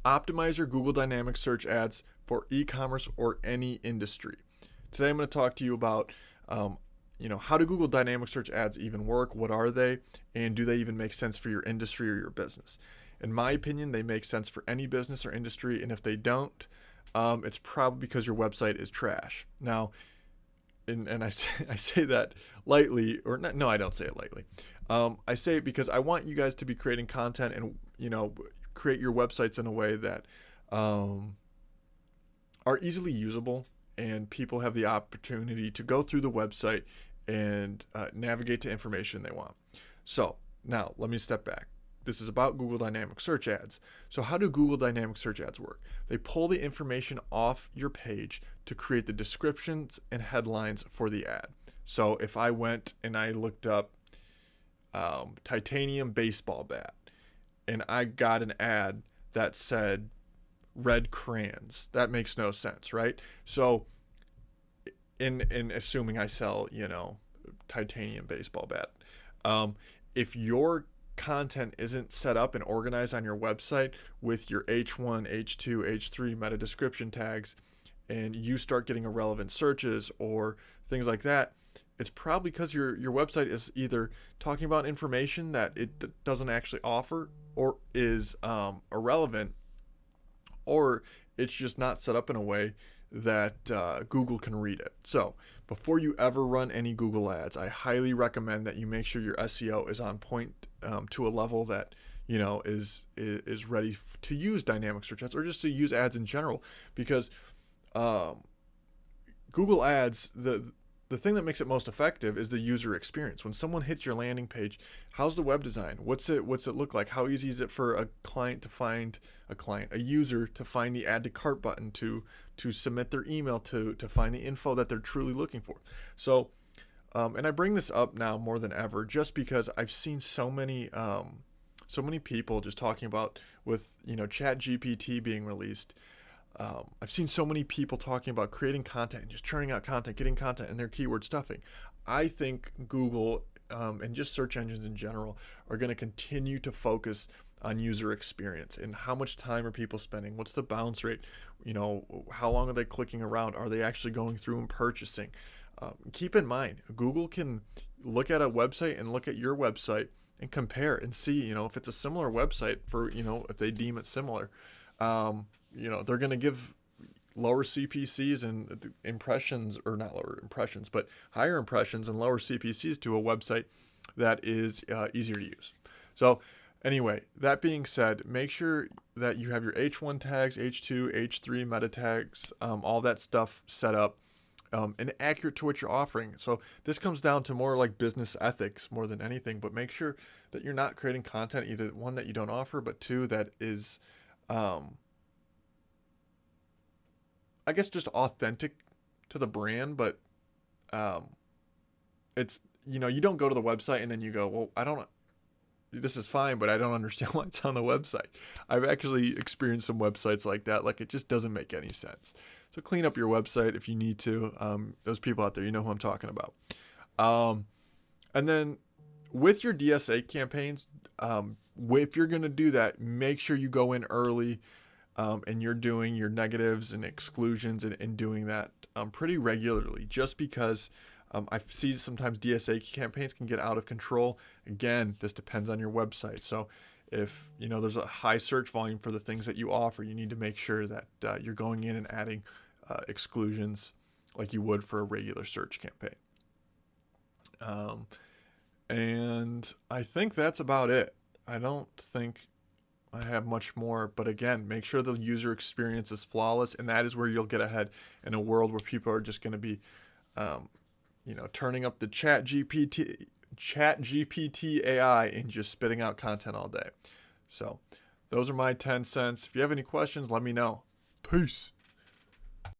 Optimize your Google Dynamics search ads for e-commerce or any industry. Today I'm going to talk to you about how do Google Dynamics search ads even work? What are they? And do they even make sense for your industry or your business? In my opinion, they make sense for any business or industry, and if they don't, it's probably because your website is trash. Now, and I say that lightly, or not, no, I don't say it lightly. I say it because I want you guys to be creating content and create your websites in a way that are easily usable, and people have the opportunity to go through the website and navigate to information they want. So now let me step back. This is about Google Dynamics search ads. So how do Google Dynamics search ads work? They pull the information off your page to create the descriptions and headlines for the ad. So if I went and I looked up titanium baseball bat, and I got an ad that said red crayons, that makes no sense, right? So in assuming I sell, titanium baseball bat, if your content isn't set up and organized on your website with your H1, H2, H3 meta description tags, and you start getting irrelevant searches or things like that, it's probably because your website is either talking about information that it doesn't actually offer, or is irrelevant, or it's just not set up in a way that Google can read it. So before you ever run any Google ads, I highly recommend that you make sure your SEO is on point to a level that is ready to use dynamic search ads, or just to use ads in general, because Google ads, the thing that makes it most effective is the user experience. When someone hits your landing page, how's the web design? What's it look like? How easy is it for a user to find the add to cart button, to submit their email, to find the info that they're truly looking for? So, and I bring this up now more than ever, just because I've seen so many people just talking about, with Chat GPT being released. I've seen so many people talking about creating content and just churning out content, getting content, and their keyword stuffing. I think Google and just search engines in general are going to continue to focus on user experience and how much time are people spending, what's the bounce rate, how long are they clicking around, are they actually going through and purchasing. Keep in mind, Google can look at a website and look at your website and compare and see, if it's a similar website, for if they deem it similar. They're going to give lower CPCs and impressions, or not lower impressions, but higher impressions and lower CPCs to a website that is easier to use. So anyway, that being said, make sure that you have your H1 tags, H2, H3 meta tags, all that stuff set up and accurate to what you're offering. So this comes down to more like business ethics more than anything, but make sure that you're not creating content, either one, that you don't offer, but two, that is I guess just authentic to the brand. But it's, you don't go to the website and then you go, well, this is fine, but I don't understand why it's on the website. I've actually experienced some websites like that. Like, it just doesn't make any sense. So clean up your website if you need to. Those people out there, you know who I'm talking about. And then with your DSA campaigns, if you're going to do that, make sure you go in early, and you're doing your negatives and exclusions and doing that pretty regularly, just because I see sometimes DSA campaigns can get out of control. Again, this depends on your website. So if there's a high search volume for the things that you offer, you need to make sure that you're going in and adding exclusions like you would for a regular search campaign. And I think that's about it. I don't think I have much more, but again, make sure the user experience is flawless, and that is where you'll get ahead in a world where people are just going to be, turning up the Chat GPT AI and just spitting out content all day. So those are my 10 cents. If you have any questions, let me know. Peace.